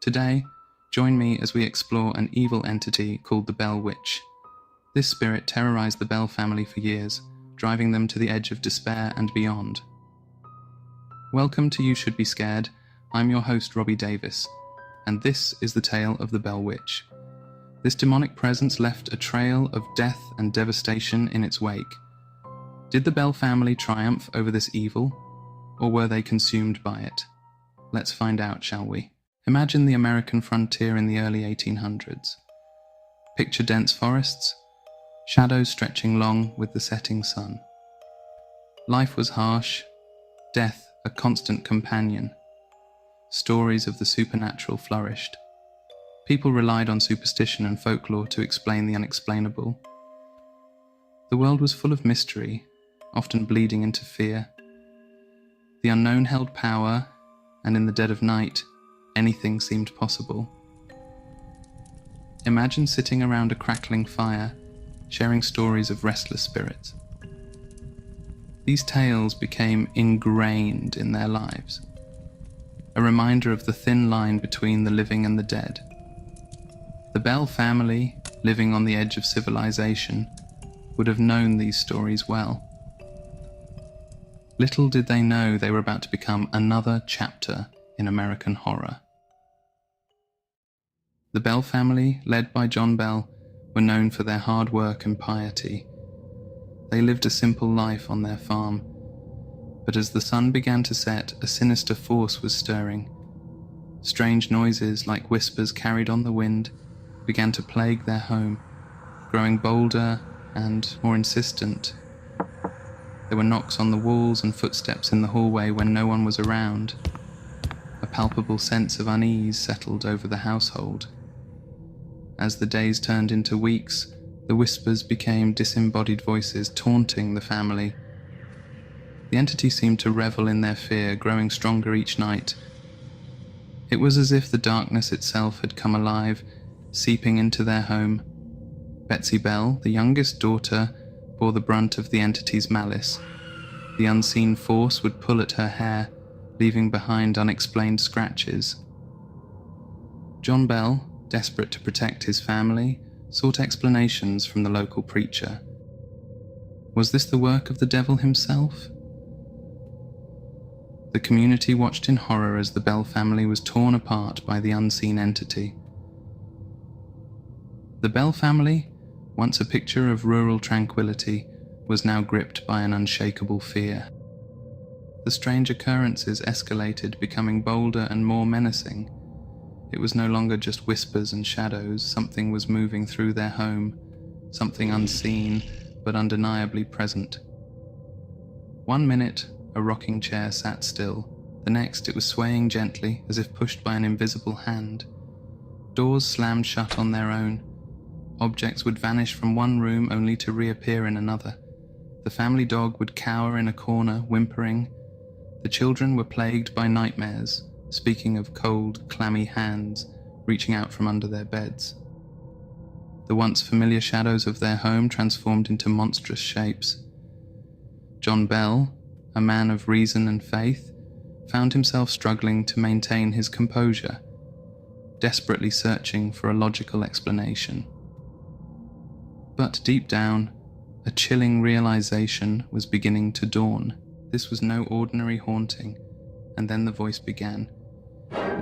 Today, join me as we explore an evil entity called the Bell Witch. This spirit terrorized the Bell family for years, driving them to the edge of despair and beyond. Welcome to You Should Be Scared. I'm your host, Robbie Davis, and this is the tale of the Bell Witch. This demonic presence left a trail of death and devastation in its wake. Did the Bell family triumph over this evil, or were they consumed by it? Let's find out, shall we? Imagine the American frontier in the early 1800s. Picture dense forests, shadows stretching long with the setting sun. Life was harsh, death a constant companion. Stories of the supernatural flourished. People relied on superstition and folklore to explain the unexplainable. The world was full of mystery, often bleeding into fear. The unknown held power, and in the dead of night, anything seemed possible. Imagine sitting around a crackling fire, sharing stories of restless spirits. These tales became ingrained in their lives, a reminder of the thin line between the living and the dead. The Bell family, living on the edge of civilization, would have known these stories well. Little did they know they were about to become another chapter in American horror. The Bell family, led by John Bell, were known for their hard work and piety. They lived a simple life on their farm, but as the sun began to set, a sinister force was stirring. Strange noises, like whispers carried on the wind, began to plague their home, growing bolder and more insistent. There were knocks on the walls and footsteps in the hallway when no one was around. A palpable sense of unease settled over the household. As the days turned into weeks, the whispers became disembodied voices taunting the family. The entity seemed to revel in their fear, growing stronger each night. It was as if the darkness itself had come alive, seeping into their home. Betsy Bell, the youngest daughter, bore the brunt of the entity's malice. The unseen force would pull at her hair, leaving behind unexplained scratches. John Bell, desperate to protect his family, sought explanations from the local preacher. Was this the work of the devil himself? The community watched in horror as the Bell family was torn apart by the unseen entity. The Bell family, once a picture of rural tranquility, was now gripped by an unshakable fear. The strange occurrences escalated, becoming bolder and more menacing. It was no longer just whispers and shadows. Something was moving through their home, something unseen but undeniably present. One minute, a rocking chair sat still. The next, it was swaying gently, as if pushed by an invisible hand. Doors slammed shut on their own. Objects would vanish from one room only to reappear in another. The family dog would cower in a corner, whimpering. The children were plagued by nightmares, speaking of cold, clammy hands reaching out from under their beds. The once familiar shadows of their home transformed into monstrous shapes. John Bell, a man of reason and faith, found himself struggling to maintain his composure, desperately searching for a logical explanation. But deep down, a chilling realization was beginning to dawn. This was no ordinary haunting, and then the voice began.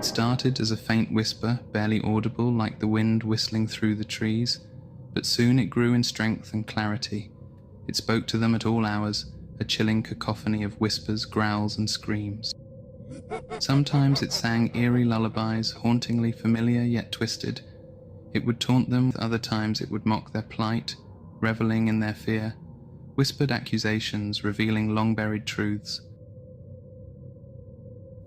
It started as a faint whisper, barely audible like the wind whistling through the trees, but soon it grew in strength and clarity. It spoke to them at all hours, a chilling cacophony of whispers, growls, and screams. Sometimes it sang eerie lullabies, hauntingly familiar yet twisted. It would taunt them, other times it would mock their plight, reveling in their fear, whispered accusations revealing long-buried truths.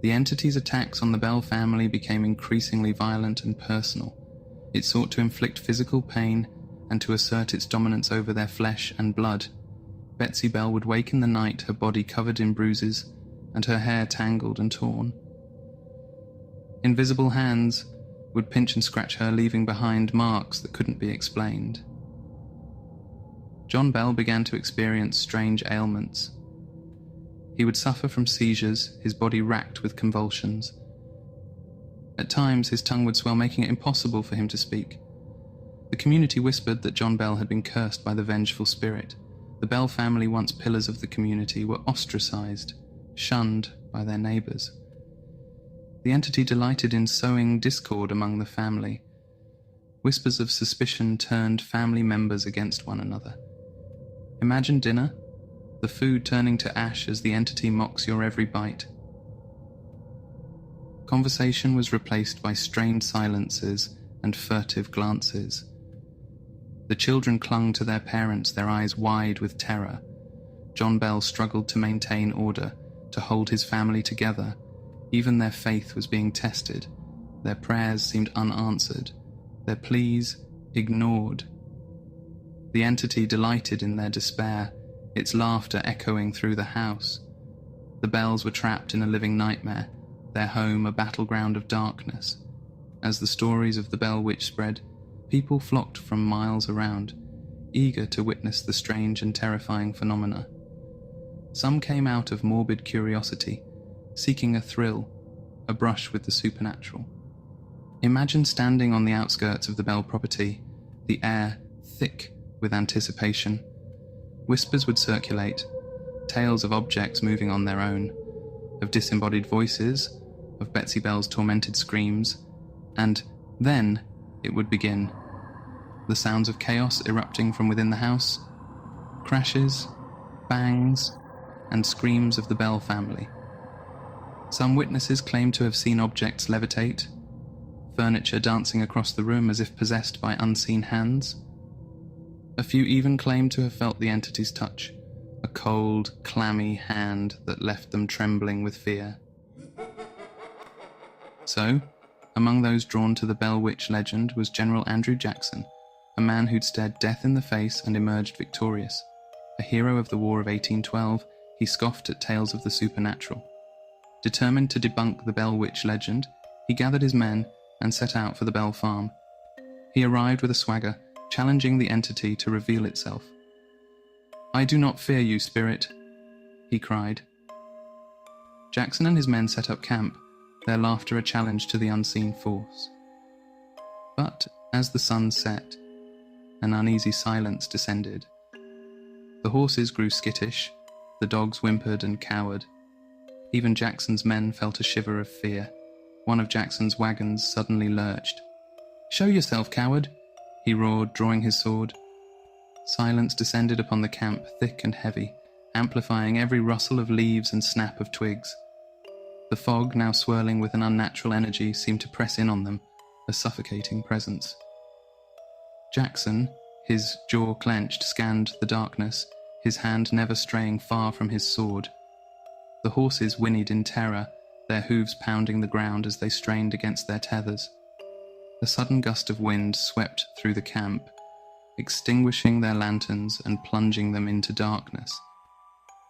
The entity's attacks on the Bell family became increasingly violent and personal. It sought to inflict physical pain and to assert its dominance over their flesh and blood. Betsy Bell would wake in the night, her body covered in bruises and her hair tangled and torn. Invisible hands would pinch and scratch her, leaving behind marks that couldn't be explained. John Bell began to experience strange ailments. He would suffer from seizures, his body racked with convulsions. At times, his tongue would swell, making it impossible for him to speak. The community whispered that John Bell had been cursed by the vengeful spirit. The Bell family, once pillars of the community, were ostracized, shunned by their neighbors. The entity delighted in sowing discord among the family. Whispers of suspicion turned family members against one another. Imagine dinner, the food turning to ash as the entity mocks your every bite. Conversation was replaced by strained silences and furtive glances. The children clung to their parents, their eyes wide with terror. John Bell struggled to maintain order, to hold his family together. Even their faith was being tested. Their prayers seemed unanswered, their pleas ignored. The entity delighted in their despair, its laughter echoing through the house. The Bells were trapped in a living nightmare, their home a battleground of darkness. As the stories of the Bell Witch spread, people flocked from miles around, eager to witness the strange and terrifying phenomena. Some came out of morbid curiosity, seeking a thrill, a brush with the supernatural. Imagine standing on the outskirts of the Bell property, the air thick with anticipation. Whispers would circulate, tales of objects moving on their own, of disembodied voices, of Betsy Bell's tormented screams, and then it would begin. The sounds of chaos erupting from within the house, crashes, bangs, and screams of the Bell family. Some witnesses claimed to have seen objects levitate, furniture dancing across the room as if possessed by unseen hands. A few even claimed to have felt the entity's touch, a cold, clammy hand that left them trembling with fear. So, among those drawn to the Bell Witch legend was General Andrew Jackson, a man who'd stared death in the face and emerged victorious. A hero of the War of 1812, he scoffed at tales of the supernatural. Determined to debunk the Bell Witch legend, he gathered his men and set out for the Bell farm. He arrived with a swagger, challenging the entity to reveal itself. "I do not fear you, spirit," he cried. Jackson and his men set up camp, their laughter a challenge to the unseen force. But as the sun set, an uneasy silence descended. The horses grew skittish, the dogs whimpered and cowered. Even Jackson's men felt a shiver of fear. One of Jackson's wagons suddenly lurched. "Show yourself, coward!" he roared, drawing his sword. Silence descended upon the camp, thick and heavy, amplifying every rustle of leaves and snap of twigs. The fog, now swirling with an unnatural energy, seemed to press in on them, a suffocating presence. Jackson, his jaw clenched, scanned the darkness, his hand never straying far from his sword. The horses whinnied in terror, their hooves pounding the ground as they strained against their tethers. A sudden gust of wind swept through the camp, extinguishing their lanterns and plunging them into darkness.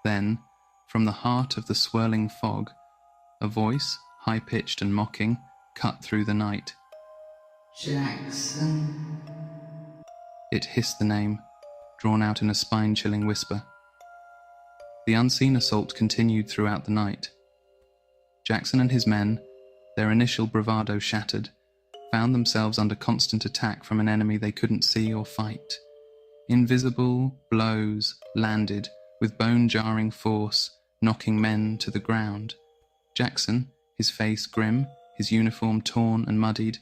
Then, from the heart of the swirling fog, a voice, high-pitched and mocking, cut through the night. "Jackson." It hissed the name, drawn out in a spine-chilling whisper. The unseen assault continued throughout the night. Jackson and his men, their initial bravado shattered, found themselves under constant attack from an enemy they couldn't see or fight. Invisible blows landed with bone-jarring force, knocking men to the ground. Jackson, his face grim, his uniform torn and muddied,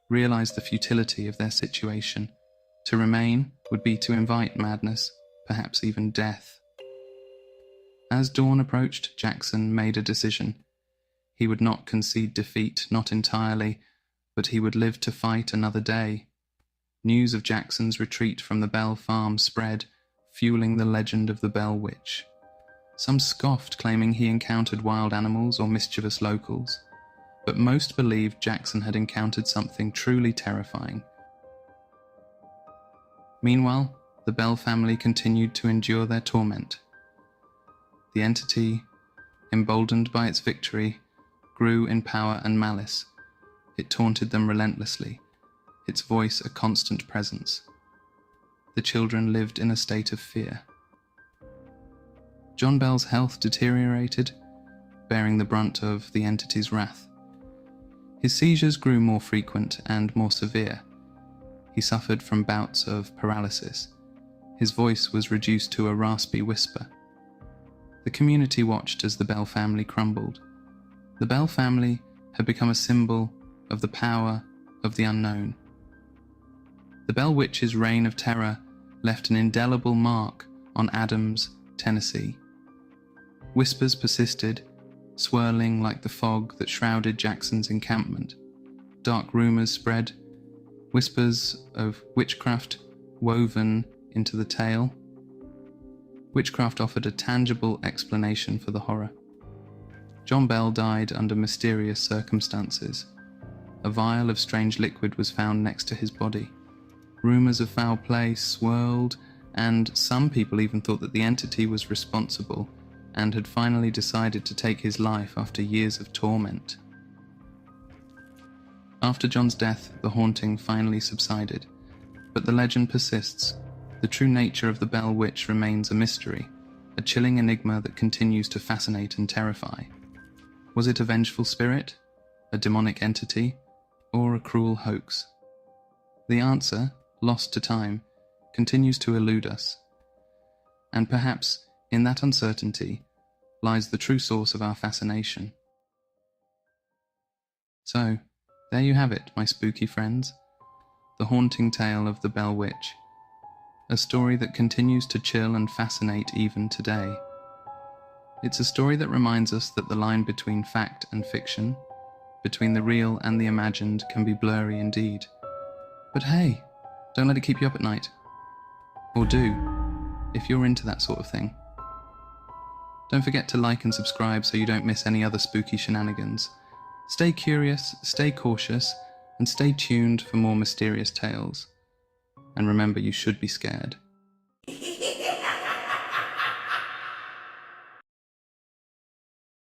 realized the futility of their situation. To remain would be to invite madness, perhaps even death. As dawn approached, Jackson made a decision. He would not concede defeat, not entirely, but he would live to fight another day. News of Jackson's retreat from the Bell farm spread, fueling the legend of the Bell Witch. Some scoffed, claiming he encountered wild animals or mischievous locals, but most believed Jackson had encountered something truly terrifying. Meanwhile, the Bell family continued to endure their torment. The entity, emboldened by its victory, grew in power and malice. It taunted them relentlessly, its voice a constant presence. The children lived in a state of fear. John Bell's health deteriorated, bearing the brunt of the entity's wrath. His seizures grew more frequent and more severe. He suffered from bouts of paralysis. His voice was reduced to a raspy whisper. The community watched as the Bell family crumbled. The Bell family had become a symbol of the power of the unknown. The Bell Witch's reign of terror left an indelible mark on Adams, Tennessee. Whispers persisted, swirling like the fog that shrouded Jackson's encampment. Dark rumors spread, whispers of witchcraft woven into the tale. Witchcraft offered a tangible explanation for the horror. John Bell died under mysterious circumstances. A vial of strange liquid was found next to his body. Rumors of foul play swirled, and some people even thought that the entity was responsible and had finally decided to take his life after years of torment. After John's death, the haunting finally subsided, but the legend persists. The true nature of the Bell Witch remains a mystery, a chilling enigma that continues to fascinate and terrify. Was it a vengeful spirit, a demonic entity, or a cruel hoax? The answer, lost to time, continues to elude us. And perhaps, in that uncertainty, lies the true source of our fascination. So, there you have it, my spooky friends. The haunting tale of the Bell Witch. A story that continues to chill and fascinate even today. It's a story that reminds us that the line between fact and fiction, between the real and the imagined, can be blurry indeed. But hey, don't let it keep you up at night. Or do, if you're into that sort of thing. Don't forget to like and subscribe so you don't miss any other spooky shenanigans. Stay curious, stay cautious, and stay tuned for more mysterious tales. And remember, you should be scared.